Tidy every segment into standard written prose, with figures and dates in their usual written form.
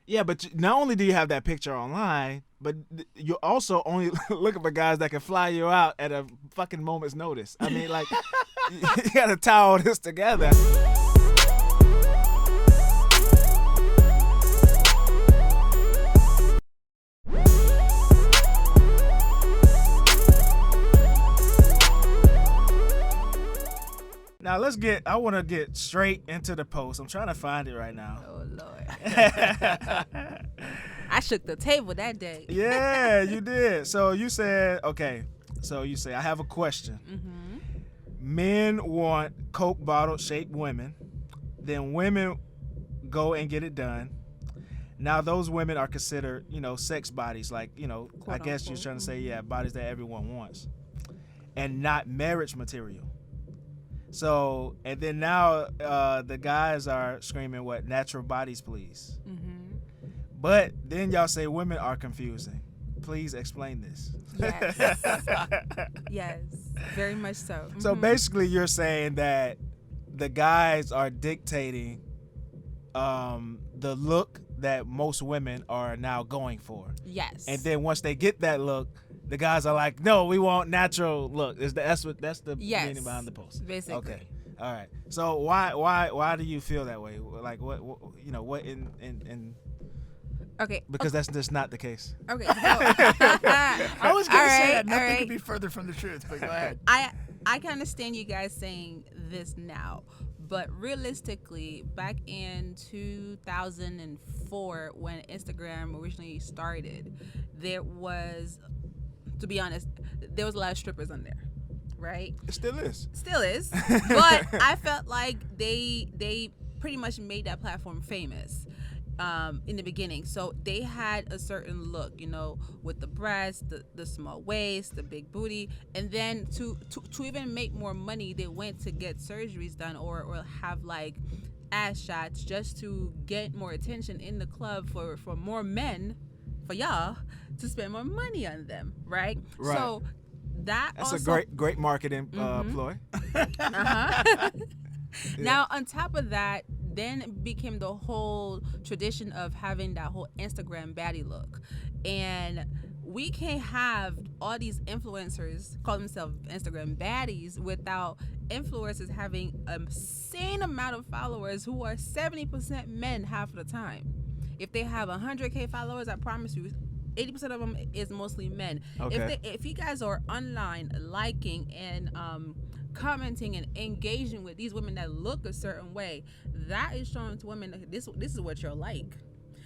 Yeah, but not only do you have that picture online, but you're also only looking for guys that can fly you out at a fucking moment's notice. I mean, like, you gotta tie all this together. Now I want to get straight into the post. I'm trying to find it right now. Oh, Lord. I shook the table that day. Yeah, you did. So you said, okay, I have a question. Mm-hmm. Men want Coke bottle shaped women. Then women go and get it done. Now those women are considered, sex bodies. Like, Quote I guess you're unquote. trying to say, yeah, bodies that everyone wants. And not marriage material. So, and then now the guys are screaming, what, natural bodies, please. Mm-hmm. But then y'all say women are confusing. Please explain this. Yes. Yes, very much so. Mm-hmm. So basically you're saying that the guys are dictating the look that most women are now going for. Yes. And then once they get that look, the guys are like, no, we want natural look. That's the Yes. meaning behind the post. Basically. Okay. All right. So why do you feel that way? Like what in Okay. because that's just not the case. Okay. So, I was going to say that nothing right. could be further from the truth, but go ahead. I can understand you guys saying this now, but realistically, back in 2004, when Instagram originally started, there was, to be honest, there was a lot of strippers on there, right? It still is. Still is, but I felt like they pretty much made that platform famous. In the beginning, so they had a certain look, with the breasts, the small waist, the big booty, and then to even make more money, they went to get surgeries done or have like ass shots just to get more attention in the club for more men, for y'all to spend more money on them, right? Right. So that's a great marketing ploy. Uh-huh. Now, on top of that, then it became the whole tradition of having that whole Instagram baddie look. And we can't have all these influencers call themselves Instagram baddies without influencers having a insane amount of followers who are 70% men half of the time. If they have 100K followers, I promise you, 80% of them is mostly men. Okay. If you guys are online liking and commenting and engaging with these women that look a certain way, that is showing to women that this is what you're like.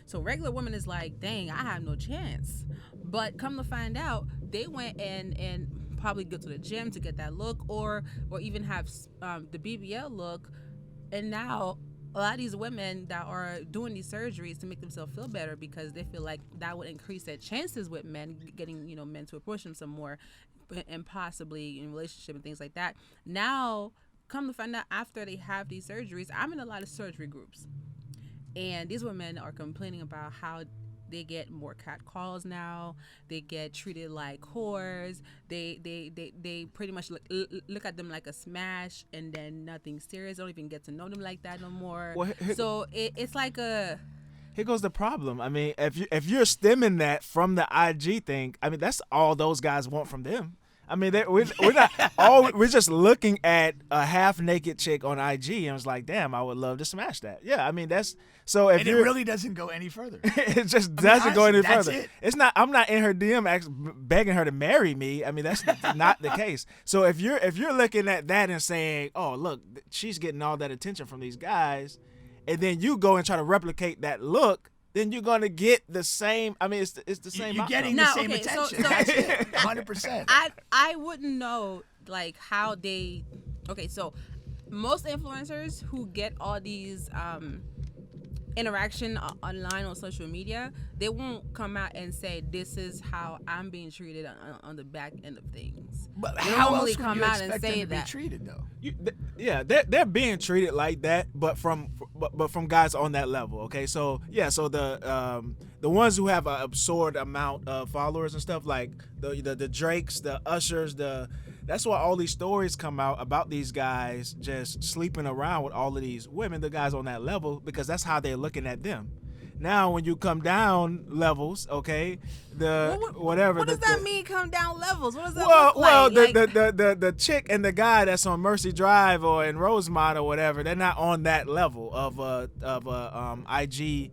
So regular women is like, dang, I have no chance. But come to find out, they went and probably go to the gym to get that look, or even have the BBL look, and now a lot of these women that are doing these surgeries to make themselves feel better because they feel like that would increase their chances with men getting, men to approach them some more, and possibly in relationship and things like that. Now, come to find out, after they have these surgeries, I'm in a lot of surgery groups, and these women are complaining about how they get more cat calls now. They get treated like whores. They pretty much look at them like a smash, and then nothing serious. They don't even get to know them like that no more. Well, So it's like a... Here goes the problem. I mean, if you're stemming that from the IG thing, I mean, that's all those guys want from them. I mean, we're not we're just looking at a half naked chick on IG and it's like, damn, I would love to smash that. Yeah, I mean that's so. If And it really doesn't go any further. it just doesn't go any that's further. it. It's not. I'm not in her DM begging her to marry me. I mean, that's not the case. So if you're looking at that and saying, oh look, she's getting all that attention from these guys, and then you go and try to replicate that look, then you're gonna get the same. I mean, it's the same. You're outcome. getting No, the same okay, so- attention. so- That's it. 100%. I wouldn't know like how they... Okay, so most influencers who get all these interaction online on social media, they won't come out and say, this is how I'm being treated on the back end of things. But They how don't else really would come you out and expect say them to that. be treated, though? Yeah, they're being treated like that, but from guys on that level. Okay, so yeah, so the ones who have an absurd amount of followers and stuff, like the Drakes, the Ushers, that's why all these stories come out about these guys just sleeping around with all of these women, the guys on that level, because that's how they're looking at them. Now, when you come down levels, okay, whatever. What does that mean? Come down levels. What does that Well, look like? the chick and the guy that's on Mercy Drive or in Rosemont or whatever, they're not on that level of a IG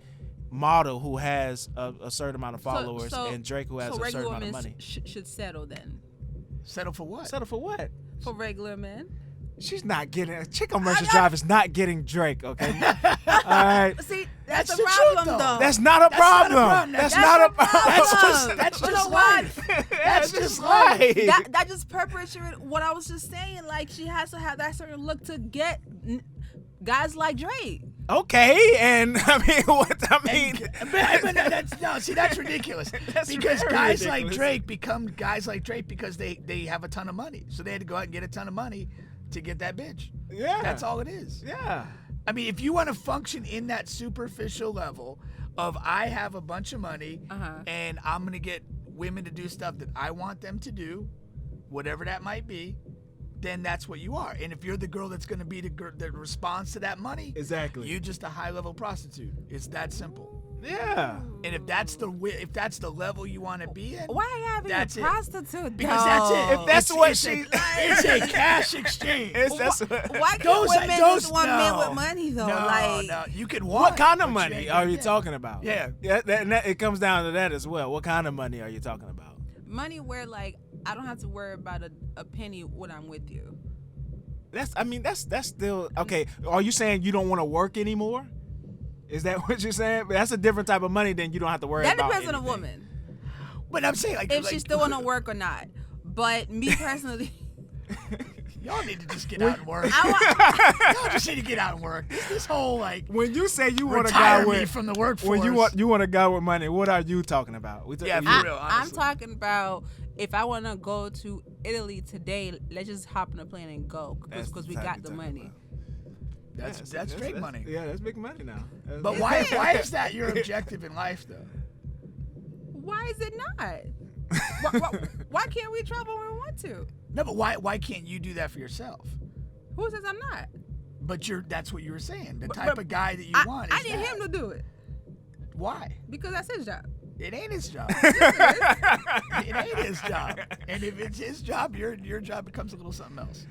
model who has a certain amount of followers and Drake who has a certain amount of money. Should settle then. Settle for what? Settle for what? For regular men. She's not getting a chick on Mercy Drive is not getting Drake, okay? All right. See, that's a the problem, truth, though. That's not a problem. That's not a problem. That's You know just what? life. That's just life. That just perpetuates what I was just saying. Like, she has to have that certain look to get guys like Drake. Okay, and I mean, That's ridiculous. That's because very guys like ridiculous. Drake become guys like Drake because they have a ton of money. So they had to go out and get a ton of money to get that bitch. Yeah. That's all it is. Yeah. I mean, if you want to function in that superficial level of I have a bunch of money and I'm going to get women to do stuff that I want them to do, whatever that might be, then that's what you are. And if you're the girl that's going to be the girl that responds to that money, Exactly. you're just a high-level prostitute. It's that simple. Yeah. And if that's the level you want to be in, Why are you having That's a it. prostitute? because that's it. If that's It's- what it's she- it's a cash exchange. Why can't Those- women those- just want men with money though? No, you could want. What kind of but money ain't are gonna you get. talking about? Yeah. It comes down to that as well. What kind of money are you talking about? money where like I don't have to worry about a penny when I'm with you. That's still okay. Are you saying you don't want to work anymore? Is that what you're saying? That's a different type of money than you don't have to worry That about. depends on a anything. woman But I'm saying like if she still want to work or not. But me personally, y'all need to just get out and work. I Y'all just need to get out and work. This whole like When you say you want a guy retire me with from the workforce. when you want a guy with money, what are you talking about? Yeah, you- for real, I'm honestly. talking about if I want to go to Italy today, let's just hop on a plane and go That's because we the type got you're the talking money. about. that's Drake money. Yeah, that's big money now. But why is that your objective in life though? Why is it not? why can't we travel when we want to? No, but why can't you do that for yourself? Who says I'm not? But that's what you were saying. The But- type of guy that you want is I need that. him to do it Why? because that's his job. It ain't his job. It ain't his job. And if it's his job, your job becomes a little something else.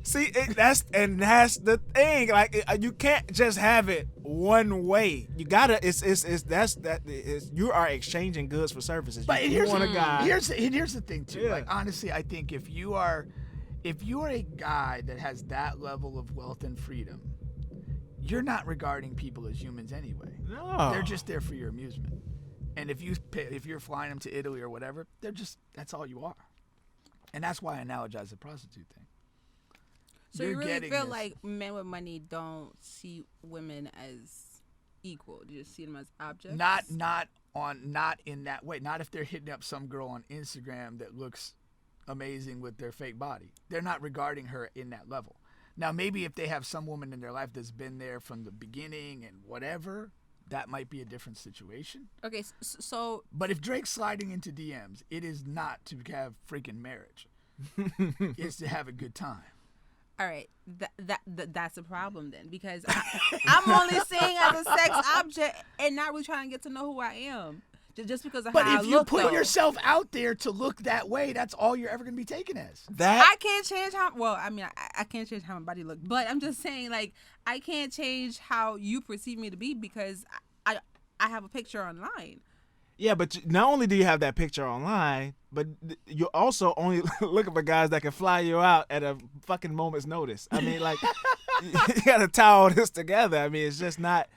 See, that's the thing. Like you can't just have it one way. You gotta. You are exchanging goods for services. But you here's want a guy. here's the thing too. Yeah. Like honestly, I think if you are a guy that has that level of wealth and freedom, you're not regarding people as humans anyway. No. They're just there for your amusement. And if you're flying them to Italy or whatever, that's all you are. And that's why I analogize the prostitute thing. So You're you really getting feel this. like men with money don't see women as equal? Do you just see them as objects? Not in that way. Not if they're hitting up some girl on Instagram that looks amazing with their fake body. They're not regarding her in that level. Now maybe if they have some woman in their life that's been there from the beginning and whatever, that might be a different situation. Okay, so But if Drake's sliding into DMs, it is not to have freaking marriage. It's to have a good time. all right, that's a problem then because I'm only seeing as a sex object and not really trying to get to know who I am just because of But how I if you look. put though. yourself out there to look that way, that's all you're ever going to be taken as. That I can't change how. Well, I mean, I can't change how my body looks, but I'm just saying, like, I can't change how you perceive me to be because I have a picture online. Yeah, but not only do you have that picture online, but you're also only looking for guys that can fly you out at a fucking moment's notice. I mean, like, you gotta tie all this together. I mean, it's not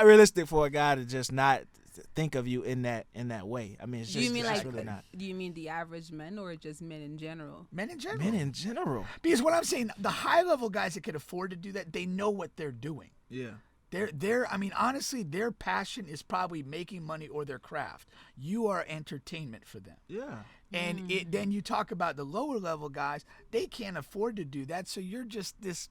realistic for a guy to just not think of you in that way. I mean, it's Do just, you mean it's like? really not. Do you mean the average men or just men in general? Men in general. Men in general. Because what I'm saying, the high level guys that can afford to do that, they know what they're doing. Yeah. I mean, honestly, their passion is probably making money or their craft. You are entertainment for them. Yeah. And then you talk about the lower level guys, they can't afford to do that. So you're just this,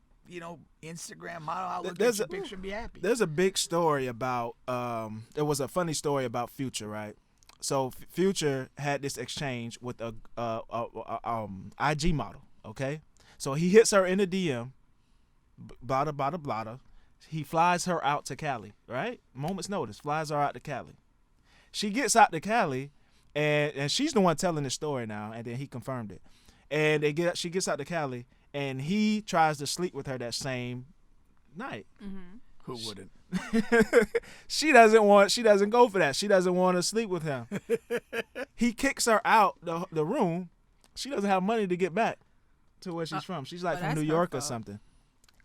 Instagram model. I'll look at your picture and be happy. There's a big story about. There was a funny story about Future, right? So Future had this exchange with a IG model. Okay, so he hits her in the DM, blada blada blada, He flies her out to Cali, right? Moment's notice, flies her out to Cali. She gets out to Cali, and she's the one telling the story now, and then he confirmed it. And she gets out to Cali, and he tries to sleep with her that same night. Mm-hmm. Who wouldn't? She doesn't go for that. She doesn't want to sleep with him. He kicks her out the room. She doesn't have money to get back to where she's from. She's like from New York or something.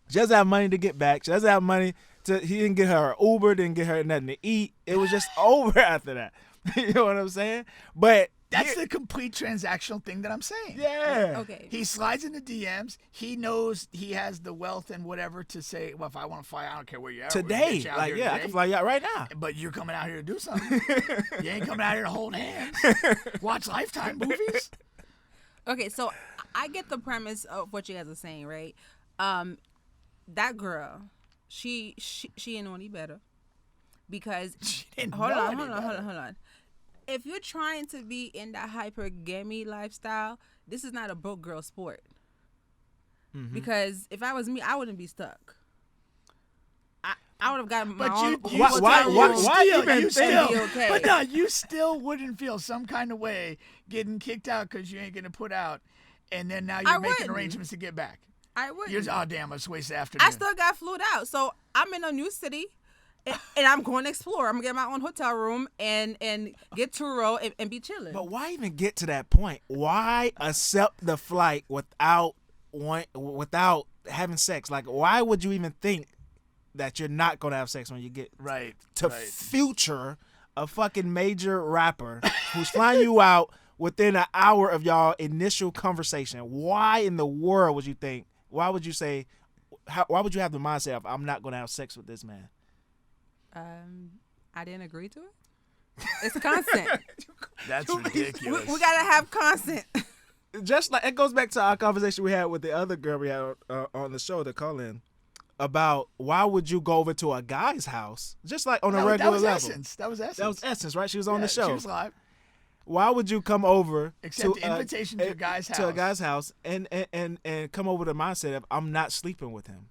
She doesn't have money to get back. She doesn't have money he didn't get her an Uber, didn't get her nothing to eat. It was just over after that. You know what I'm saying? But that's the complete transactional thing that I'm saying. Yeah. Okay. He slides in the DMs. He knows he has the wealth and whatever to say, well, if I want to fly, I don't care where you're at. Today. Like, yeah, I can fly you out right now. But you're coming out here to do something. You ain't coming out here to hold hands. Watch Lifetime movies. Okay, so I get the premise of what you guys are saying, right? That girl, she didn't know any better. Because hold on. If you're trying to be in that hypergamy lifestyle, this is not a broke girl sport. Mm-hmm. Because if I was me, I wouldn't be stuck. I would have gotten my own. But no, you still wouldn't feel some kind of way getting kicked out because you ain't gonna put out, and then now you're making arrangements to get back. I wouldn't. You're, oh damn, let's waste the afternoon. I still got flued out, so I'm in a new city. And I'm going to explore. I'm going to get my own hotel room and get Turo and be chilling. But why even get to that point? Why accept the flight without having sex? Like, why would you even think that you're not going to have sex when you get to Future, a fucking major rapper who's flying you out within an hour of y'all initial conversation? Why in the world would you think? Why would you say? Why would you have the mindset of I'm not going to have sex with this man? I didn't agree to it. It's consent. That's ridiculous. We gotta have consent. Just like it goes back to our conversation we had with the other girl we had on the show to call in about why would you go over to a guy's house just like on a regular level. That was Essence, right? She was on the show. She was live. Why would you come over to the invitation to a guy's house? To a guy's house and come over the mindset of I'm not sleeping with him.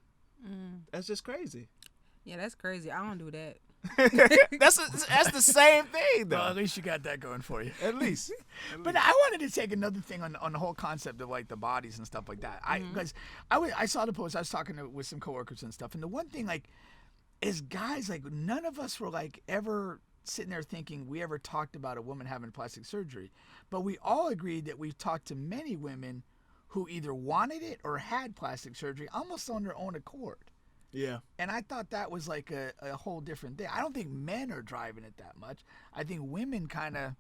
That's just crazy. Yeah, that's crazy. I don't do that. That's the same thing, though. Well, at least you got that going for you. At least. But I wanted to take another thing on the whole concept of like the bodies and stuff like that. Because I saw the post. I was talking with some coworkers and stuff, and the one thing like is guys like none of us were like ever sitting there thinking we ever talked about a woman having plastic surgery, but we all agreed that we've talked to many women who either wanted it or had plastic surgery almost on their own accord. Yeah. And I thought that was like a whole different thing. I don't think men are driving it that much. I think women kind of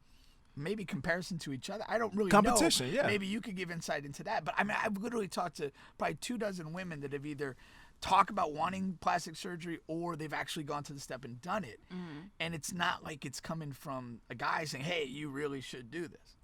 maybe comparison to each other. I don't really know. Competition, yeah. Maybe you could give insight into that. But I mean, I've literally talked to probably 24 women that have either talked about wanting plastic surgery or they've actually gone to the step and done it. And it's not like it's coming from a guy saying, hey, you really should do this.